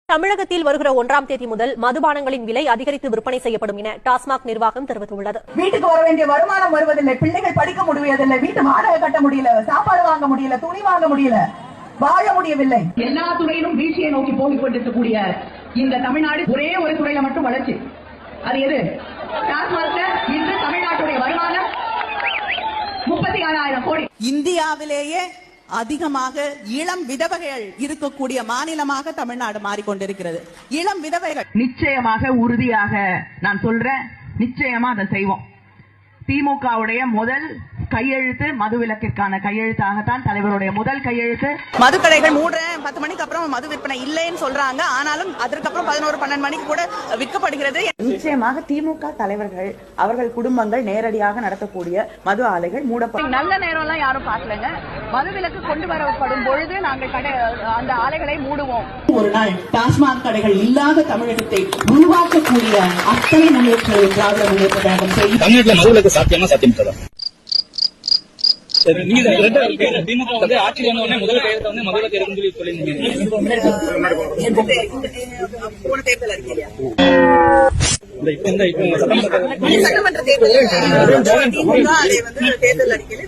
தமிழகத்தில் வருகிற 1ஆம் தேதி முதல் மதுபானங்களின் விலை அதிகரித்து விற்பனை செய்யப்படும் என டாஸ்மாக் நிர்வாகம் தெரிவித்துள்ளது. வீட்டுக்கு வர வேண்டிய வருமானம் வருவதில்லை, பிள்ளைகள் படிக்க முடியவில்லை, வீட்டு வாடகை கட்ட முடியல, சாப்பாடு வாங்க முடியல, துணி வாங்க முடியல, வாழ முடியவில்லை. எல்லா துறையிலும் வீழ்ச்சியை நோக்கி போய் கொண்டிருக்கக்கூடிய இந்த தமிழ்நாடு ஒரே ஒரு துறையில மட்டும் வளர்ச்சி. அது எது? டாஸ்மாக். இன்று தமிழ்நாட்டுடைய வருமானம் 36,000 கோடி. இந்தியாவிலேயே அதிகமாக இளம் விதவைகள் இருக்கக்கூடிய மாநிலமாக தமிழ்நாடு மாறிக்கொண்டிருக்கிறது. இளம் விதவைகள் நிச்சயமாக உறுதியாக நான் சொல்றேன், நிச்சயமா அதை செய்வோம். திமுகவுடைய முதல் கையெழுத்து மதுவிலக்கிற்கான கையெழுத்தாகத்தான் தலைவருடைய முதல் கையெழுத்து. மதுக்கடைகள் மூடுற 10 மணிக்கு அப்புறம் மது விற்பனை இல்லைன்னு சொல்றாங்க. ஆனாலும் அதற்கப்புறம் 11-12 மணிக்கு கூட விற்கப்படுகிறது. நிச்சயமாக திமுக தலைவர்கள் அவர்கள் குடும்பங்கள் நேரடியாக நடத்தக்கூடிய மது ஆலைகள் மூடப்படும். நல்ல நேரம் எல்லாம் யாரும் பார்க்கலங்க. மதுவிலக்கு கொண்டு வரப்படும் பொழுது நாங்கள் அந்த ஆலைகளை மூடுவோம். ஒரு நாள் டாஸ்மாக் கடைகள் இல்லாத தமிழகத்தை உருவாக்கக்கூடிய அத்தனை முன்னேற்றங்களை திராவிட முன்னேற்ற கழகம் செய்யும். தமிழ்நாட்டில் மதுவிலக்கு சாத்தியமா சாத்தியம் திமுக வந்து ஆட்சியில் வந்தவுடனே முதல் கையெழுத்து வந்து மதுவிலக்கு இருக்குன்னு சொல்லி சொல்லியிருந்தீங்க. சட்டமன்ற தேர்தல் அறிக்கையில